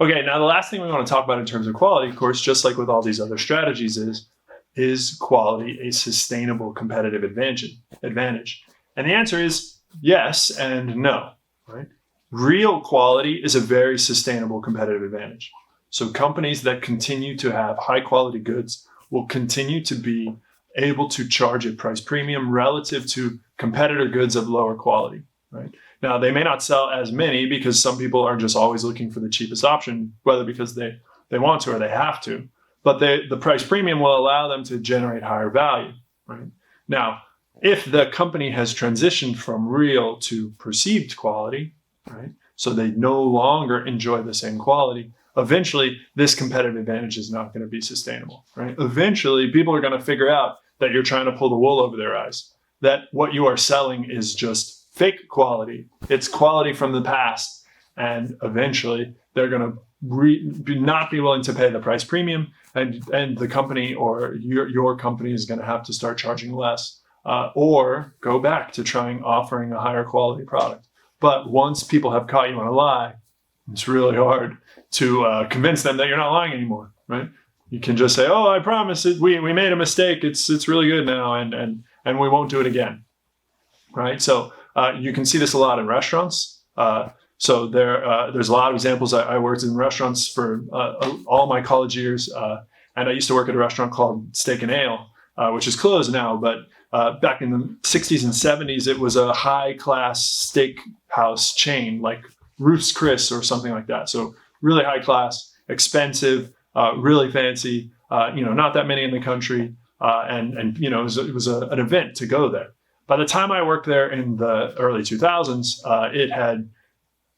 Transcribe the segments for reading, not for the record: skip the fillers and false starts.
Okay, now the last thing we want to talk about in terms of quality, of course, just like with all these other strategies, is quality a sustainable competitive advantage? And the answer is yes and no, right? Real quality is a very sustainable competitive advantage. So companies that continue to have high quality goods will continue to be able to charge a price premium relative to competitor goods of lower quality, right? Now, they may not sell as many because some people are just always looking for the cheapest option, whether because they want to or they have to, but the price premium will allow them to generate higher value, right? Now, if the company has transitioned from real to perceived quality, right, so they no longer enjoy the same quality, eventually this competitive advantage is not going to be sustainable, right? Eventually, people are going to figure out that you're trying to pull the wool over their eyes, that what you are selling is just fake quality. It's quality from the past. And eventually they're going to not be willing to pay the price premium, and the company or your company is going to have to start charging less, or go back to offering a higher quality product. But once people have caught you on a lie, it's really hard to convince them that you're not lying anymore, right? You can just say, "Oh, I promise it. We made a mistake. It's really good now, and we won't do it again," right? So you can see this a lot in restaurants. So there's a lot of examples. I worked in restaurants for all my college years, and I used to work at a restaurant called Steak and Ale, which is closed now. But back in the 60s and 70s, it was a high-class steakhouse chain like Ruth's Chris or something like that. So really high class, expensive, really fancy. Not that many in the country, and it was an event to go there. By the time I worked there in the early 2000s, it had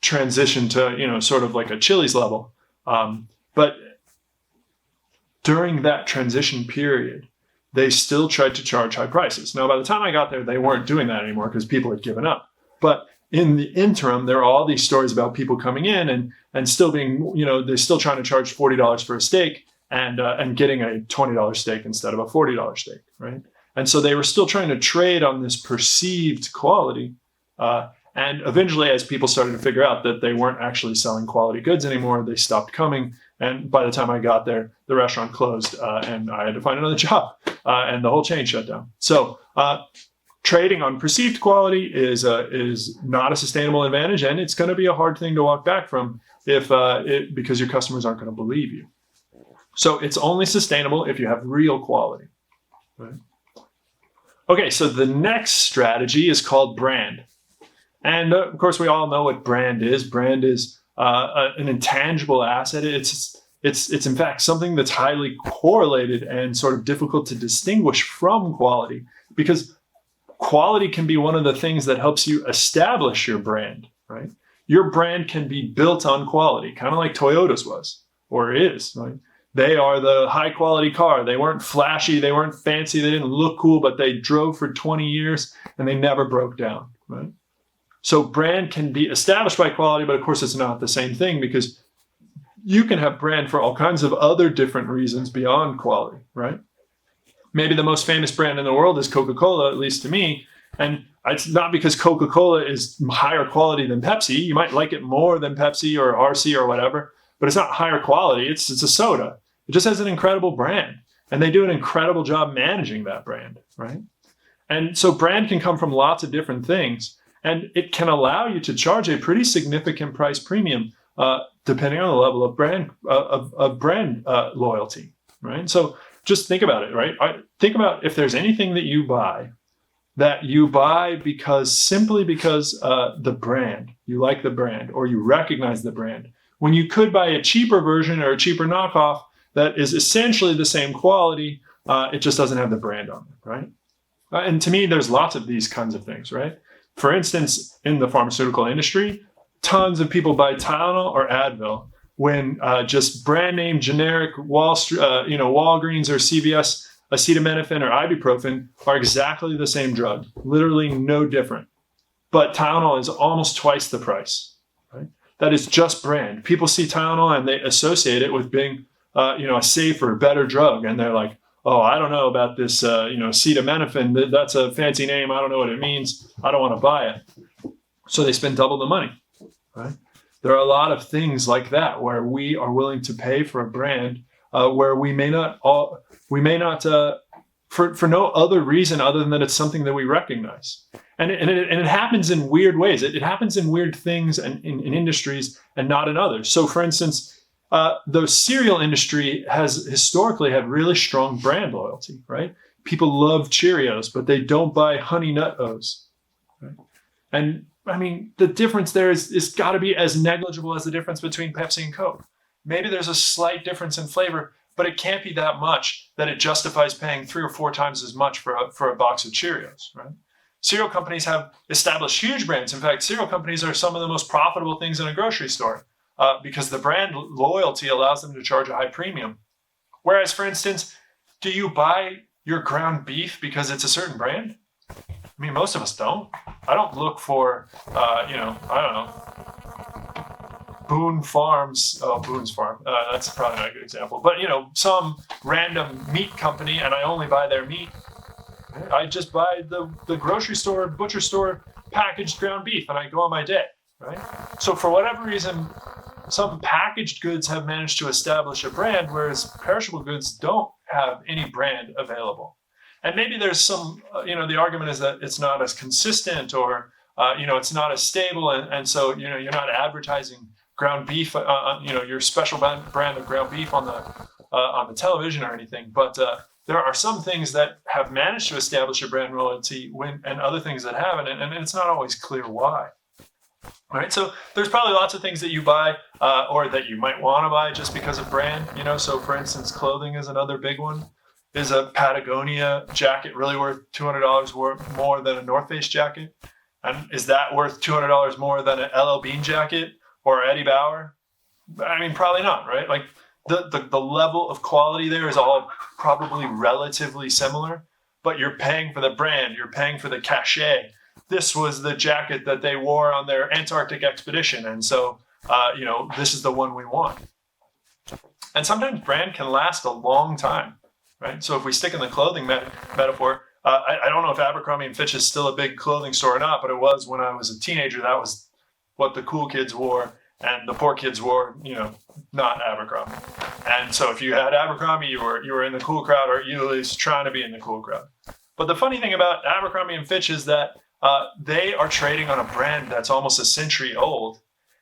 transitioned to sort of like a Chili's level. But during that transition period, they still tried to charge high prices. Now, by the time I got there, they weren't doing that anymore because people had given up. But in the interim, there are all these stories about people coming in and still being, they're still trying to charge $40 for a steak and getting a $20 steak instead of a $40 steak, right? And so they were still trying to trade on this perceived quality. And eventually, as people started to figure out that they weren't actually selling quality goods anymore, they stopped coming. And by the time I got there, the restaurant closed, and I had to find another job, and the whole chain shut down. So trading on perceived quality is not a sustainable advantage, and it's going to be a hard thing to walk back from because your customers aren't going to believe you. So it's only sustainable if you have real quality, right? Okay, so the next strategy is called brand. And of course, we all know what brand is. Brand is an intangible asset. It's in fact something that's highly correlated and sort of difficult to distinguish from quality, because quality can be one of the things that helps you establish your brand, right? Your brand can be built on quality, kind of like Toyota's was or is, right? They are the high quality car. They weren't flashy, they weren't fancy, they didn't look cool, but they drove for 20 years and they never broke down, right? So brand can be established by quality, but of course it's not the same thing, because you can have brand for all kinds of other different reasons beyond quality, right? Maybe the most famous brand in the world is Coca-Cola, at least to me. And it's not because Coca-Cola is higher quality than Pepsi. You might like it more than Pepsi or RC or whatever, but it's not higher quality. It's a soda. It just has an incredible brand. And they do an incredible job managing that brand, right? And so brand can come from lots of different things. And it can allow you to charge a pretty significant price premium, depending on the level of brand loyalty, right? So just think about it, right? Think about if there's anything that you buy simply because the brand, you like the brand or you recognize the brand, when you could buy a cheaper version or a cheaper knockoff that is essentially the same quality, it just doesn't have the brand on it, right? And to me, there's lots of these kinds of things, right? For instance, in the pharmaceutical industry, tons of people buy Tylenol or Advil when just brand name generic Walgreens or CVS acetaminophen or ibuprofen are exactly the same drug, literally no different. But Tylenol is almost twice the price, right? That is just brand. People see Tylenol and they associate it with being a safer, better drug, and they're like, oh, I don't know about this, acetaminophen. That's a fancy name. I don't know what it means. I don't want to buy it. So they spend double the money, right? There are a lot of things like that where we are willing to pay for a brand where we may not for no other reason other than that it's something that we recognize. And it happens in weird ways. It happens in weird things and in industries and not in others. So for instance, the cereal industry has historically had really strong brand loyalty, right? People love Cheerios, but they don't buy Honey Nut O's. Right? And I mean, the difference there is got to be as negligible as the difference between Pepsi and Coke. Maybe there's a slight difference in flavor, but it can't be that much that it justifies paying 3 or 4 times as much for a box of Cheerios, right? Cereal companies have established huge brands. In fact, cereal companies are some of the most profitable things in a grocery store because the brand loyalty allows them to charge a high premium. Whereas, for instance, do you buy your ground beef because it's a certain brand? I mean, most of us don't. I don't look for, I don't know, Boone's Farm. That's probably not a good example. But, some random meat company and I only buy their meat. I just buy the grocery store, butcher store packaged ground beef and I go on my day, right? So for whatever reason, some packaged goods have managed to establish a brand, whereas perishable goods don't have any brand available. And maybe there's some, the argument is that it's not as consistent or, it's not as stable. And so, you're not advertising ground beef, your special brand of ground beef on the television or anything. But there are some things that have managed to establish a brand loyalty and other things that haven't. And it's not always clear why. All right, so there's probably lots of things that you buy or that you might want to buy just because of brand. So for instance, clothing is another big one. Is a Patagonia jacket really worth $200 more than a North Face jacket? And is that worth $200 more than an LL Bean jacket or Eddie Bauer? I mean, probably not, right? Like the level of quality there is all probably relatively similar, but you're paying for the brand, you're paying for the cachet. This was the jacket that they wore on their Antarctic expedition, and so this is the one we want. And sometimes brand can last a long time. Right. So if we stick in the clothing metaphor, I don't know if Abercrombie & Fitch is still a big clothing store or not, but it was when I was a teenager. That was what the cool kids wore, and the poor kids wore, not Abercrombie. And so if you had Abercrombie, you were in the cool crowd, or you at least trying to be in the cool crowd. But the funny thing about Abercrombie & Fitch is that they are trading on a brand that's almost a century old,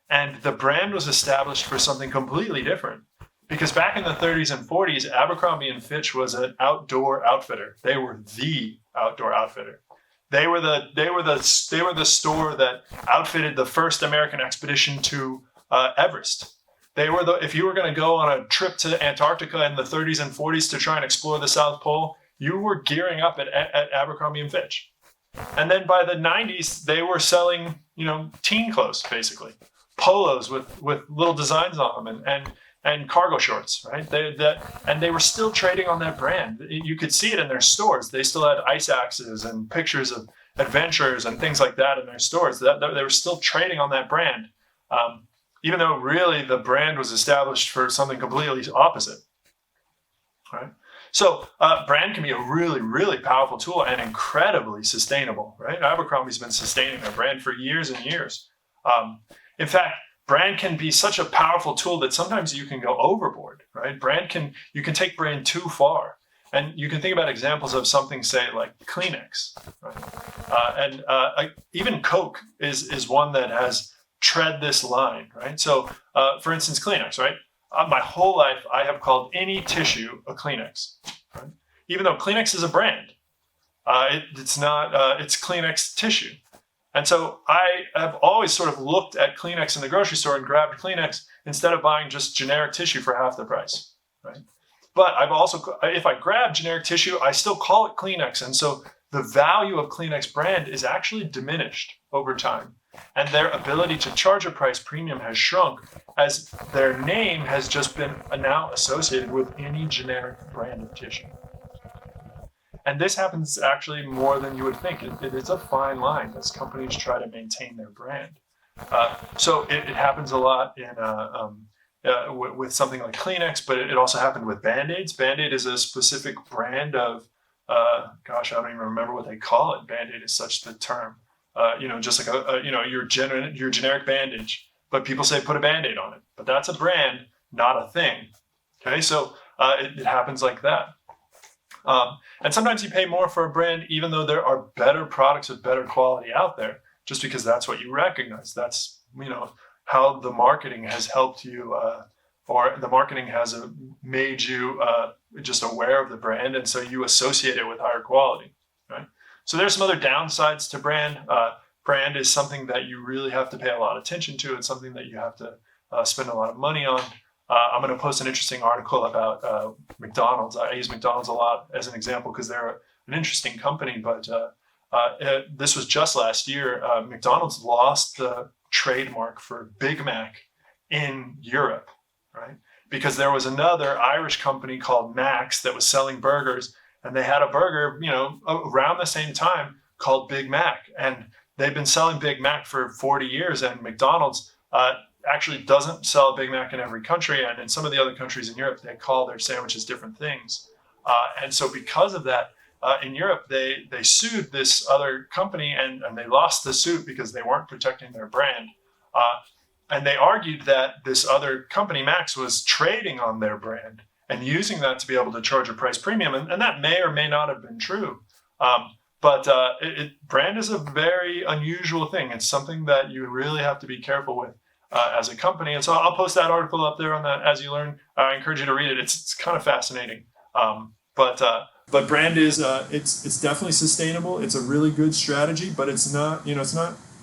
and the brand was established for something completely different. Because back in the 30s and 40s, Abercrombie & Fitch was an outdoor outfitter. They were the outdoor outfitter. They were the store that outfitted the first American expedition to Everest. They were if you were going to go on a trip to Antarctica in the 30s and 40s to try and explore the South Pole, you were gearing up at Abercrombie & Fitch. And then by the 90s, they were selling, teen clothes, basically. Polos with little designs on them and cargo shorts, right? They were still trading on that brand. You could see it in their stores. They still had ice axes and pictures of adventures and things like that in their stores. They were still trading on that brand, even though really the brand was established for something completely opposite, right? So brand can be a really, really powerful tool and incredibly sustainable, right? Abercrombie's been sustaining their brand for years and years. In fact, brand can be such a powerful tool that sometimes you can go overboard, right? You can take brand too far. And you can think about examples of something, say, like Kleenex, right? Even Coke is one that has tread this line, right? So, for instance, Kleenex, right? My whole life, I have called any tissue a Kleenex, right? Even though Kleenex is a brand, it's not. It's Kleenex tissue. And so I have always sort of looked at Kleenex in the grocery store and grabbed Kleenex instead of buying just generic tissue for half the price, right? But I've also, if I grab generic tissue, I still call it Kleenex. And so the value of Kleenex brand is actually diminished over time. And their ability to charge a price premium has shrunk as their name has just been now associated with any generic brand of tissue. And this happens actually more than you would think. It is a fine line as companies try to maintain their brand. So it happens a lot with something like Kleenex, but it also happened with Band-Aids. Band-Aid is a specific brand of, I don't even remember what they call it. Band-Aid is such the term. Just like your generic bandage. but people say put a Band-Aid on it. But that's a brand, not a thing. Okay, so it happens like that. And sometimes you pay more for a brand, even though there are better products of better quality out there, just because that's what you recognize. That's, how the marketing has helped you, or the marketing has made you just aware of the brand, and so you associate it with higher quality, right? So there's some other downsides to brand. Brand is something that you really have to pay a lot of attention to. It's something that you have to spend a lot of money on. I'm going to post an interesting article about McDonald's. I use McDonald's a lot as an example because they're an interesting company, but this was just last year. McDonald's lost the trademark for Big Mac in Europe, right? Because there was another Irish company called Mac's that was selling burgers, and they had a burger, around the same time called Big Mac. And they've been selling Big Mac for 40 years, and McDonald's actually doesn't sell a Big Mac in every country. And in some of the other countries in Europe, they call their sandwiches different things. And so because of that, in Europe, they sued this other company, and they lost the suit because they weren't protecting their brand. And they argued that this other company, Max, was trading on their brand and using that to be able to charge a price premium. And that may or may not have been true. But brand is a very unusual thing. It's something that you really have to be careful with as a company. And so I'll post that article up there on that As You Learn. I encourage you to read it. It's kind of fascinating. But brand is it's definitely sustainable. It's a really good strategy, but it's not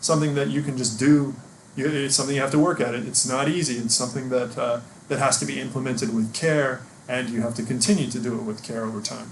something that you can just do. It's something you have to work at. It's not easy. It's something that has to be implemented with care, and you have to continue to do it with care over time.